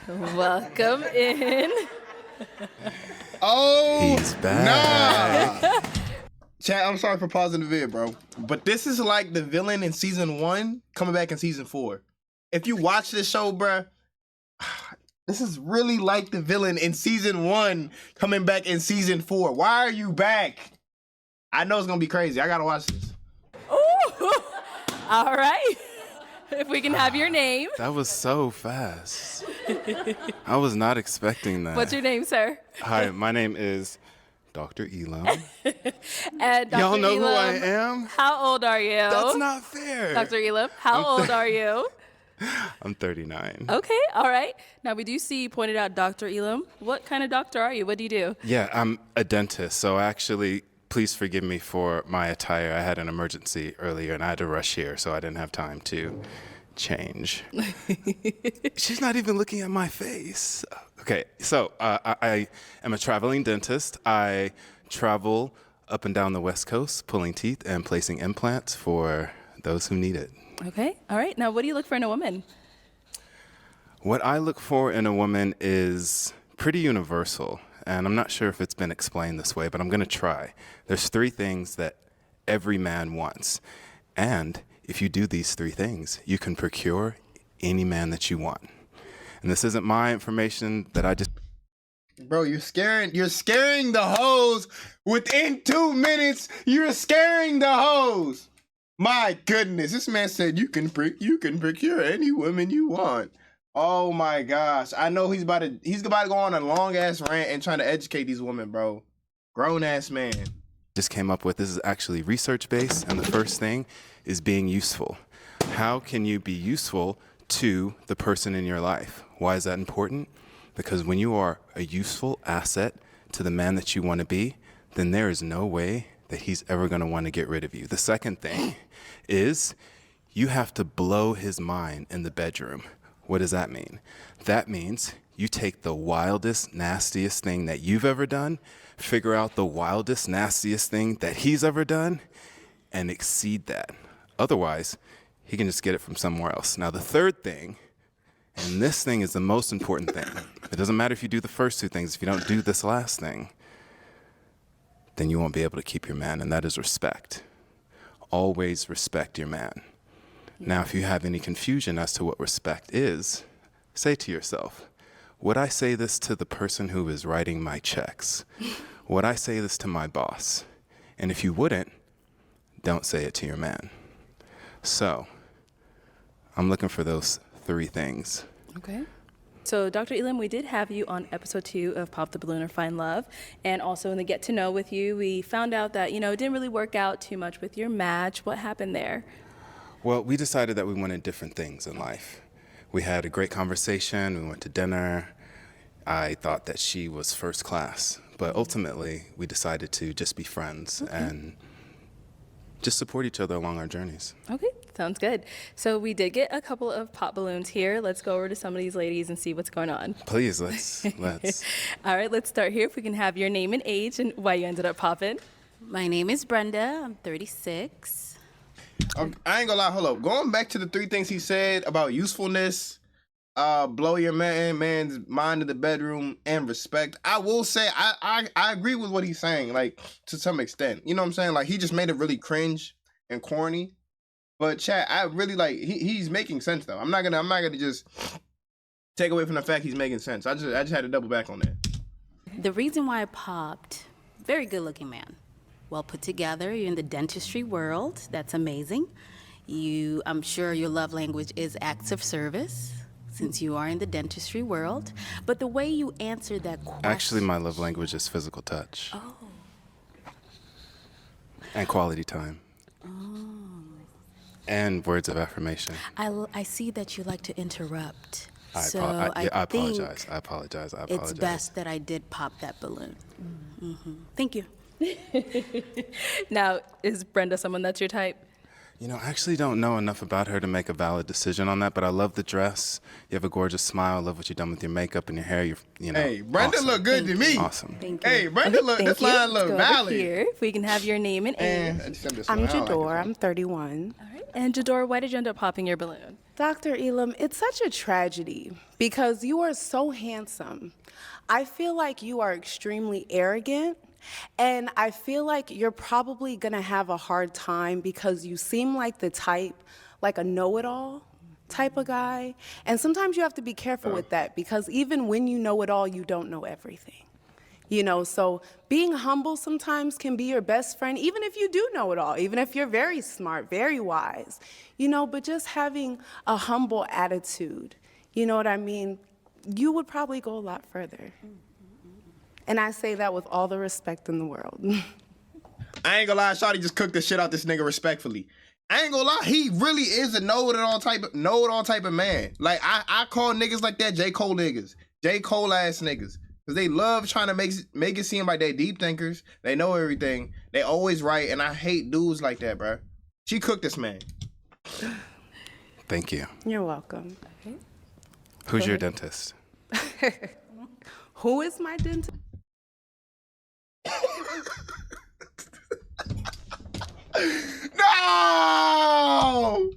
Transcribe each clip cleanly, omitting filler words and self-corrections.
Welcome in. Oh, He's back. nah. Chat, I'm sorry for pausing the vid, bro. But this is like the villain in season 1 coming back in season 4. If you watch this show, bruh, this is really like the villain in season 1 coming back in season 4. Why are you back? I know it's gonna be crazy. I gotta watch this. Ooh. All right. If we can have your name. That was so fast. I was not expecting that. What's your name, sir? Hi, my name is Dr. Elam. And Dr. Y'all know Elam, who I am? How old are you? That's not fair. Dr. Elam, how old are you? I'm 39. Okay, all right. Now, we do see you pointed out Dr. Elam. What kind of doctor are you? What do you do? Yeah, I'm a dentist, so actually, please forgive me for my attire. I had an emergency earlier and I had to rush here, so I didn't have time to change. She's not even looking at my face. Okay, so I am a traveling dentist. I travel up and down the West Coast pulling teeth and placing implants for those who need it. Okay, all right. Now, what do you look for in a woman? What I look for in a woman is pretty universal, and I'm not sure if it's been explained this way, but I'm going to try. There's 3 things that every man wants, and if you do these 3 things, you can procure any man that you want. And this isn't my information that I just... Bro, you're scaring the hoes within 2 minutes. You're scaring the hoes. My goodness, this man said you can procure any woman you want. Oh my gosh, I know he's about to go on a long ass rant and trying to educate these women, bro. Grown ass man. just came up with. This is actually research-based, and the first thing is being useful. How can you be useful to the person in your life? Why is that important? Because when you are a useful asset to the man that you want to be, then there is no way that he's ever going to want to get rid of you. The second thing is you have to blow his mind in the bedroom. What does that mean? That means you take the wildest, nastiest thing that you've ever done, figure out the wildest, nastiest thing that he's ever done, and exceed that. Otherwise, he can just get it from somewhere else. Now, the third thing, and this thing is the most important thing. It doesn't matter if you do the first two things. If you don't do this last thing, then you won't be able to keep your man, and that is respect. Always respect your man. Now, if you have any confusion as to what respect is, say to yourself, would I say this to the person who is writing my checks? Would I say this to my boss? And if you wouldn't, don't say it to your man. So, I'm looking for those three things. Okay. So, Dr. Elam, we did have you on episode 2 of Pop the Balloon or Find Love. And also in the Get to Know with you, we found out that, it didn't really work out too much with your match. What happened there? Well, we decided that we wanted different things in life. We had a great conversation. We went to dinner. I thought that she was first class. But ultimately, we decided to just be friends and just support each other along our journeys. Okay, sounds good. So we did get a couple of pop balloons here. Let's go over to some of these ladies and see what's going on. Please, let's. All right, let's start here. If we can have your name and age and why you ended up popping. My name is Brenda. I'm 36. I ain't gonna lie, hold up. Going back to the three things he said about usefulness, blow your man's mind in the bedroom, and respect. I will say I agree with what he's saying, like to some extent. You know what I'm saying? Like he just made it really cringe and corny. But chat, I really like he's making sense though. I'm not gonna just take away from the fact he's making sense. I just had to double back on that. The reason why I popped, very good looking man. Well put together. You're in the dentistry world. That's amazing. I'm sure your love language is acts of service, since you are in the dentistry world. But the way you answered that question... Actually, my love language is physical touch. Oh. And quality time. Oh. And words of affirmation. I see that you like to interrupt. I think apologize. it's best that I did pop that balloon. Mm-hmm. Thank you. Now, is Brenda someone that's your type? I actually don't know enough about her to make a valid decision on that, but I love the dress. You have a gorgeous smile. I love what you've done with your makeup and your hair. Hey, Brenda awesome. look good to me. Awesome. Thank you. Hey, Brenda look, this line look valid. Here, if we can have your name and age. And I'm Jador. I'm 31. All right. And Jador, why did you end up popping your balloon? Dr. Elam, it's such a tragedy because you are so handsome. I feel like you are extremely arrogant, and I feel like you're probably gonna have a hard time because you seem like the type, like a know-it-all type of guy. And sometimes you have to be careful with that because even when you know it all, you don't know everything. You know, so being humble sometimes can be your best friend, even if you do know it all, even if you're very smart, very wise, you know, but just having a humble attitude, you know what I mean? You would probably go a lot further. And I say that with all the respect in the world. I ain't gonna lie, Shawty just cooked the shit out this nigga respectfully. I ain't gonna lie, he really is a know-it-all type of man. Like I call niggas like that J. Cole niggas, J. Cole ass niggas. Cause they love trying to make it seem like they deep thinkers. They know everything. They always right, and I hate dudes like that, bro. She cooked this man. Thank you. You're welcome. Who's your dentist? Who is my dentist? No!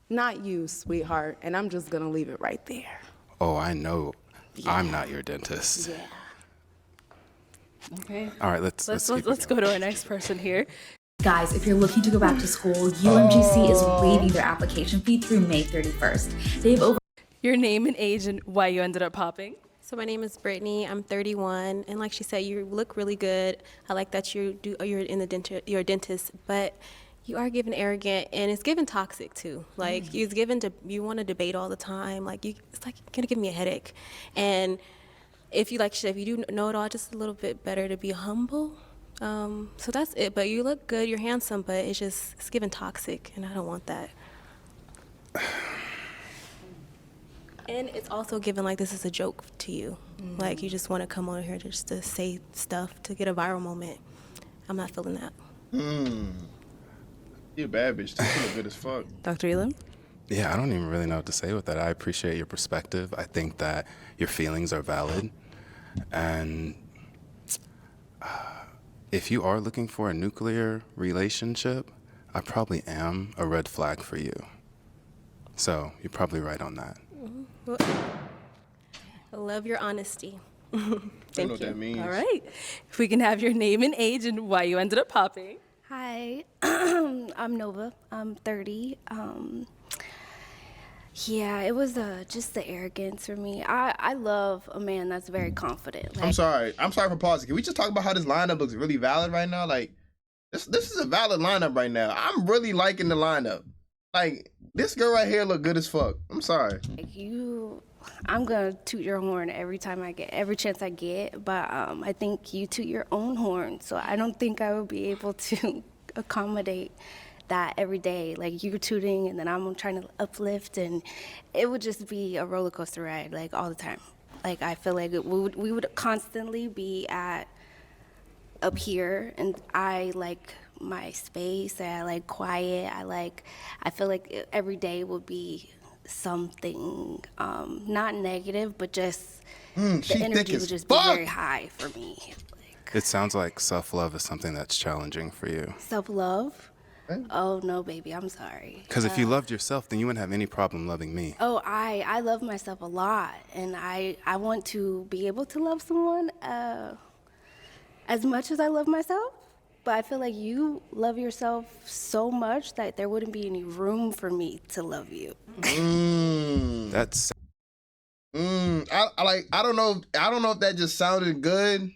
Not you, sweetheart, and I'm just gonna leave it right there. Oh, I know. I'm not your dentist. Yeah. Okay. All right, let's Let's go to our next person here. Guys, if you're looking to go back to school, UMGC is waiving their application fee through May 31st. They have over Your name and age and why you ended up popping. So my name is Brittany. I'm 31, and like she said, you look really good. I like that you're in the you're a dentist, but you are given arrogant, and it's given toxic too. Like it's given to you want to debate all the time. Like it's like gonna give me a headache. And if you if you do know it all, just a little bit better to be humble. So that's it. But you look good, you're handsome, but it's given toxic, and I don't want that. And it's also given like this is a joke to you. Like you just want to come on here just to say stuff to get a viral moment. I'm not feeling that. You a bad bitch too. You look good as fuck. Dr. Elam? Yeah, I don't even really know what to say with that. I appreciate your perspective. I think that your feelings are valid. And if you are looking for a nuclear relationship, I probably am a red flag for you. So you're probably right on that. Well, I love your honesty. I know what that means. All right. If we can have your name and age and why you ended up popping. Hi, I'm Nova. I'm 30. Yeah, it was just the arrogance for me. I love a man that's very confident. Like, I'm sorry for pausing. Can we just talk about how this lineup looks really valid right now? Like, this is a valid lineup right now. I'm really liking the lineup. Like, this girl right here look good as fuck. I'm sorry. I'm gonna toot your horn every chance I get, but I think you toot your own horn, so I don't think I would be able to accommodate that every day. Like you're tooting and then I'm trying to uplift, and it would just be a roller coaster ride, like all the time. Like I feel like we would constantly be up here, and I like my space, and I like quiet. I feel like every day would be something not negative, but just the energy would just be very high for me. Like, It sounds like self-love is something that's challenging for you. self-love? Oh no, baby, I'm sorry. Because if you loved yourself, then you wouldn't have any problem loving me. Oh, I love myself a lot, and I want to be able to love someone as much as I love myself. But I feel like you love yourself so much that there wouldn't be any room for me to love you. That's I don't know if that just sounded good,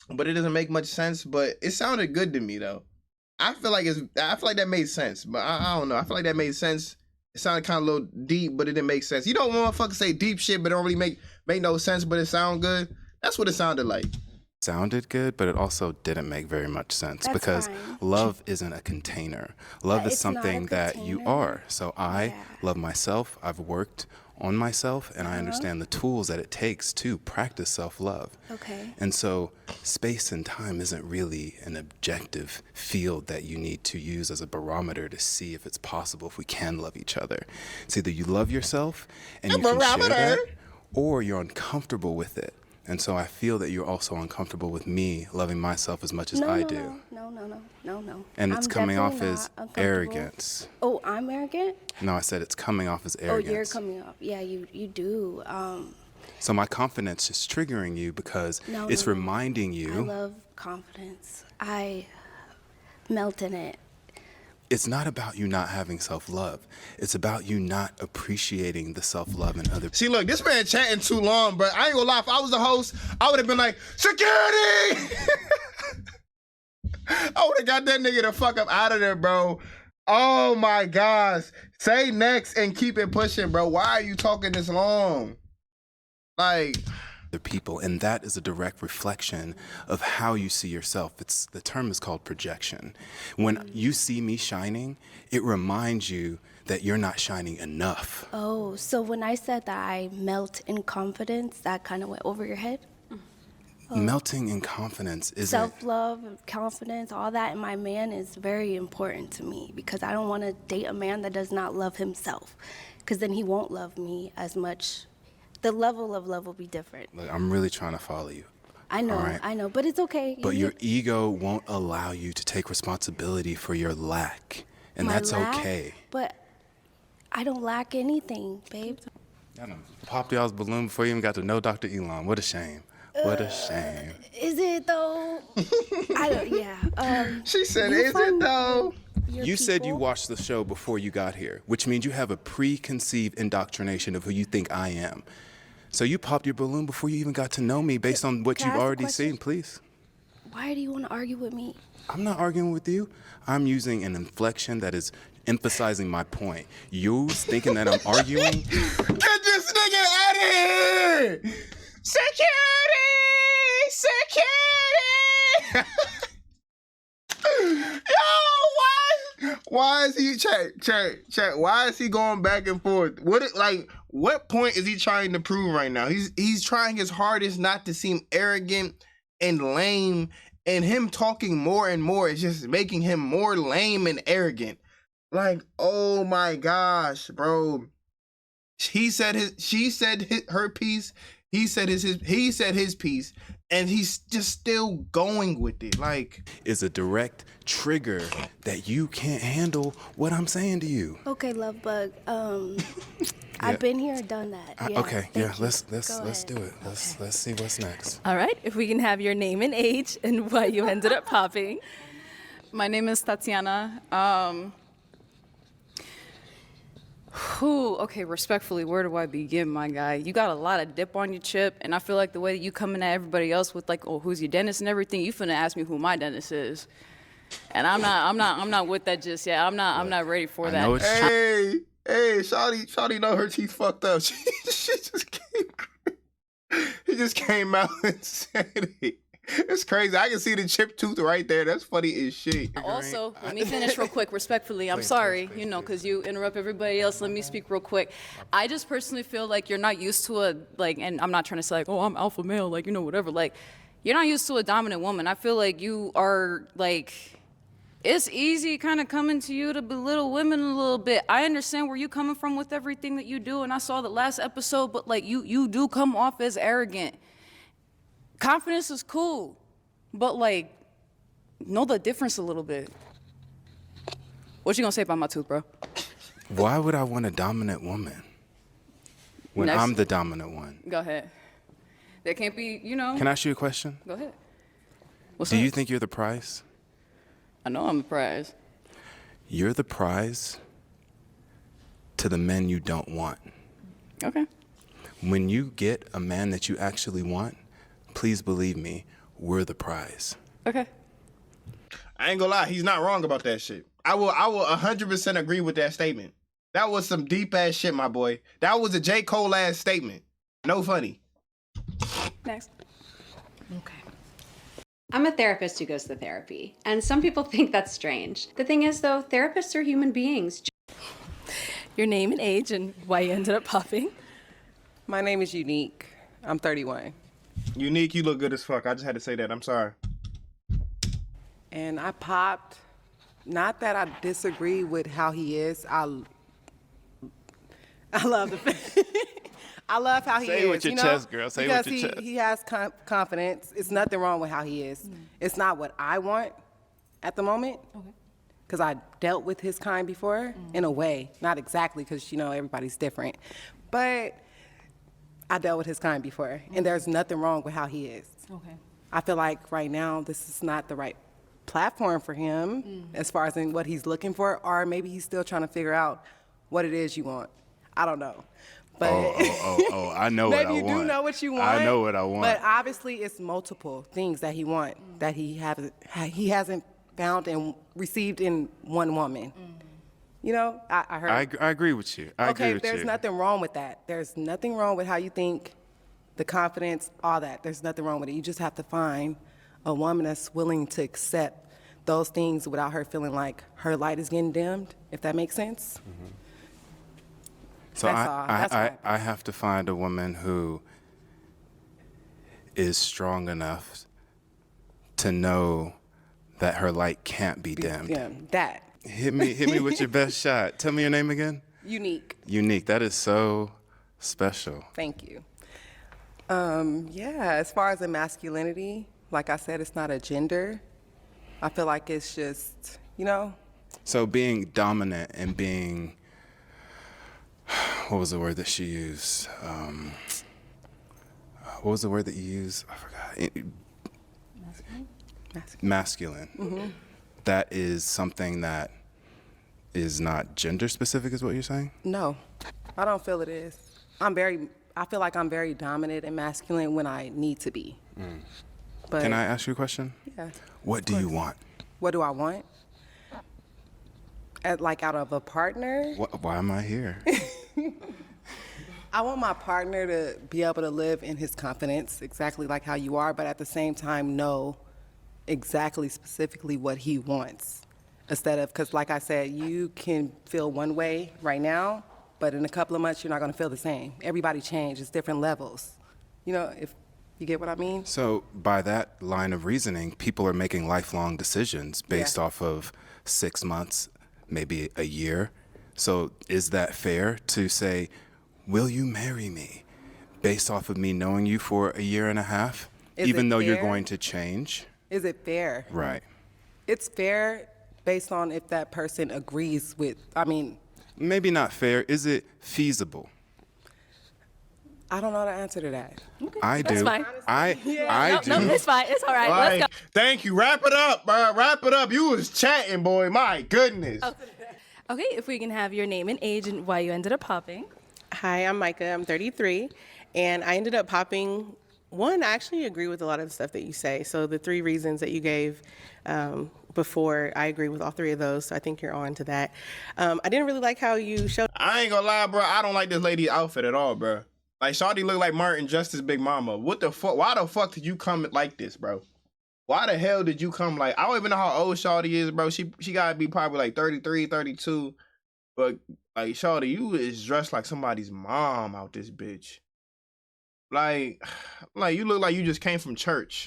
but it doesn't make much sense. But it sounded good to me though. I feel like that made sense, but I don't know. I feel like that made sense. It sounded kind of a little deep, but it didn't make sense. You don't want to motherfucker say deep shit, but it don't really make no sense, but it sound good. That's what it sounded like. sounded good, but it also didn't make very much sense because fine. love isn't a container. Love is It's not a something that you container. are. So I love myself. I've worked on myself, and I understand the tools that it takes to practice self-love. Okay. And so space and time isn't really an objective field that you need to use as a barometer to see if it's possible, if we can love each other. It's either you love yourself and you can share that, or you're uncomfortable with it. And so I feel that you're also uncomfortable with me loving myself as much as I do. No. And it's I'm coming off definitely as not uncomfortable. arrogance. Oh, I'm arrogant? No, I said it's coming off as Oh, arrogance. you're coming off. Yeah, you do. So my confidence is triggering you because No, it's no. reminding I you love confidence. I melt in it. it's not about you not having self-love. It's about you not appreciating the self-love in other people. See, look, this man chatting too long, bro. I ain't gonna lie. If I was the host, I would have been like, security! I would have got that nigga the fuck up out of there, bro. Oh my gosh. Say next and keep it pushing, bro. Why are you talking this long? Like, People, and that is a direct reflection of how you see yourself. The term is called projection. When you see me shining, it reminds you that you're not shining enough. Oh, so when I said that I melt in confidence, that kind of went over your head? Melting in confidence isn't Self-love, confidence, all that in my man is very important to me because I don't want to date a man that does not love himself because then he won't love me as much. The level of love will be different. Look, I'm really trying to follow you. I know, all right? I know, but it's okay. But your ego won't allow you to take responsibility for your lack, and My that's lack, okay. But I don't lack anything, babe. I done popped y'all's balloon before you even got to know Dr. Elon. What a shame. What a shame. Is it though? I don't. Yeah. she said, You is it find though? your You said you people? watched the show before you got here, which means you have a preconceived indoctrination of who you think I am. So you popped your balloon before you even got to know me based on what Can I you've ask a already question? seen, please. Why do you want to argue with me? I'm not arguing with you. I'm using an inflection that is emphasizing my point. You thinking that I'm arguing? Get this nigga out of here! Security! Security! Yo, why is he check? Why is he going back and forth? What point is he trying to prove right now? He's trying his hardest not to seem arrogant and lame, and him talking more and more is just making him more lame and arrogant. Like, oh my gosh, bro. She said her piece. He said his piece, and he's just still going with it. Like, Is a direct trigger that you can't handle what I'm saying to you. Okay, love bug. I've been here, done that. Yeah, Okay, thank yeah, you. let's Go do ahead. it. Let's see what's next. All right, if we can have your name and age and why you ended up popping. My name is Tatiana. Okay, respectfully, where do I begin, my guy? You got a lot of dip on your chip, and I feel like the way that you coming at everybody else with like, oh, who's your dentist and everything, you finna ask me who my dentist is. And I'm not with that just yet. I'm not ready for I that. know it's true. hey, Shawty know her teeth fucked up. She just he just came out and said it. It's crazy. I can see the chipped tooth right there. That's funny as shit. Also, let me finish real quick, respectfully. I'm sorry, because you interrupt everybody else. Let me speak real quick. I just personally feel like you're not used to and I'm not trying to say like, oh, I'm alpha male, whatever. Like, you're not used to a dominant woman. I feel like you are like, it's easy kind of coming to you to belittle women a little bit. I understand where you're coming from with everything that you do, and I saw the last episode, but like, you do come off as arrogant. Confidence is cool, but like, know the difference a little bit. What you gonna say about my tooth, bro? Why would I want a dominant woman when Next. I'm the dominant one? Go ahead. There can't be, Can I ask you a question? Go ahead. What's Do up? you think you're the prize? I know I'm the prize. You're the prize to the men you don't want. Okay. When you get a man that you actually want, please believe me, we're the prize. Okay. I ain't gonna lie, he's not wrong about that shit. I will 100% agree with that statement. That was some deep ass shit, my boy. That was a J. Cole ass statement. No funny. Next. Okay. I'm a therapist who goes to therapy, and some people think that's strange. The thing is, though, therapists are human beings. Your name and age and why you ended up popping. My name is Unique. I'm 31. Unique, you look good as fuck. I just had to say that. I'm sorry. And I popped, not that I disagree with how he is. I love the fact I love how he Say is. it with your chest, girl. Say it with your chest. He has confidence. It's nothing wrong with how he is. It's not what I want at the moment. Okay. Because I dealt with his kind before, in a way. Not exactly, because, everybody's different. But I dealt with his kind before, and there's nothing wrong with how he is. Okay. I feel like right now, this is not the right platform for him as far as in what he's looking for, or maybe he's still trying to figure out what it is you want. I don't know. But I know what I want. maybe you do know what you want. I know what I want. But obviously, it's multiple things that he wants that he hasn't found and received in one woman. I heard. I agree with you. I agree with you. There's nothing wrong with that. There's nothing wrong with how you think, the confidence, all that. There's nothing wrong with it. You just have to find a woman that's willing to accept those things without her feeling like her light is getting dimmed, if that makes sense. Mm-hmm. So That's all. I have to find a woman who is strong enough to know that her light can't be dimmed. Yeah, that. Hit me with your best shot. Tell me your name again. Unique. Unique. That is so special. Thank you. As far as the masculinity, like I said, it's not a gender. I feel like it's just, So being dominant and being, what was the word that she used? What was the word that you used? I forgot. Masculine. Mm-hmm. That is something that is not gender specific, is what you're saying? No, I don't feel it is. I feel like I'm very dominant and masculine when I need to be. But Can I ask you a question? Yeah. What do you want? What do I want? Out of a partner? Why am I here? I want my partner to be able to live in his confidence, exactly like how you are, but at the same time know exactly specifically what he wants. Because like I said, you can feel one way right now, but in a couple of months, you're not going to feel the same. Everybody changes, different levels. If you get what I mean? So by that line of reasoning, people are making lifelong decisions based off of 6 months, maybe a year. So is that fair to say, will you marry me based off of me knowing you for a year and a half, even though you're going to change? Is it fair? Right. It's fair based on if that person agrees with, Maybe not fair. Is it feasible? I don't know the answer to that. Okay. I do. That's fine. I do. No, it's fine. It's all right. Let's go. Thank you. Wrap it up, bro. Wrap it up. You was chatting, boy. My goodness. Okay, if we can have your name and age and why you ended up popping. Hi, I'm Micah. I'm 33, and I ended up popping. One, I actually agree with a lot of the stuff that you say. So the 3 reasons that you gave before, I agree with all 3 of those. So I think you're on to that. I didn't really like how you showed. I ain't gonna lie, bro. I don't like this lady's outfit at all, bro. Like, Shawty look like Martin Justice Big Mama. What the fuck? Why the fuck did you come like this, bro? Why the hell did you come like... I don't even know how old Shawty is, bro. She gotta be probably like 33, 32. But, like, Shawty, you is dressed like somebody's mom out this bitch. Like you look like you just came from church.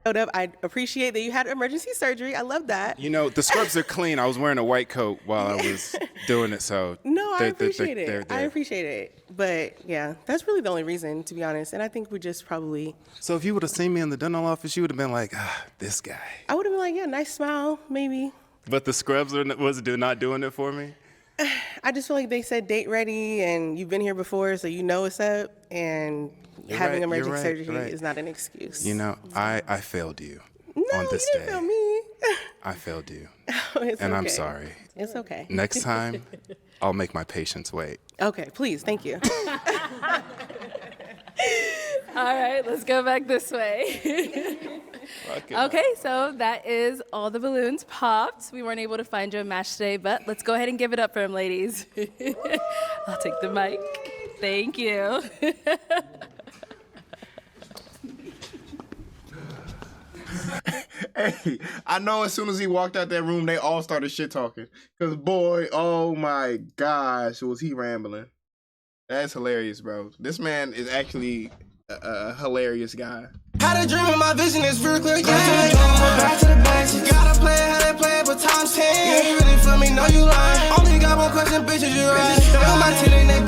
Up. I appreciate that you had emergency surgery. I love that. The scrubs are clean. I was wearing a white coat while I was doing it, so... No, I appreciate it. I appreciate it. But, yeah, that's really the only reason, to be honest. And I think we just probably... So if you would have seen me in the dental office, you would have been like, this guy. I would have been like, yeah, nice smile, maybe. But the scrubs was not doing it for me? I just feel like they said date ready, and you've been here before, so you know what's up, and... Having emergency surgery is not an excuse. I failed you on this day. No, you didn't fail me. I failed you. It's and okay. I'm sorry. It's okay. Next time, I'll make my patients wait. Okay, please. Thank you. All right, let's go back this way. Okay, so that is all the balloons popped. We weren't able to find you a match today, but let's go ahead and give it up for him, ladies. I'll take the mic. Thank you. Hey, I know as soon as he walked out that room, they all started shit talking. Cause boy, oh my gosh, was he rambling? That's hilarious, bro. This man is actually a hilarious guy. Had a dream and my vision is real clear. Back to the basics. Gotta play it how they play it, but times 10. You ain't really feel me, no you lying. Only got one question, bitches, you right. They on my team, they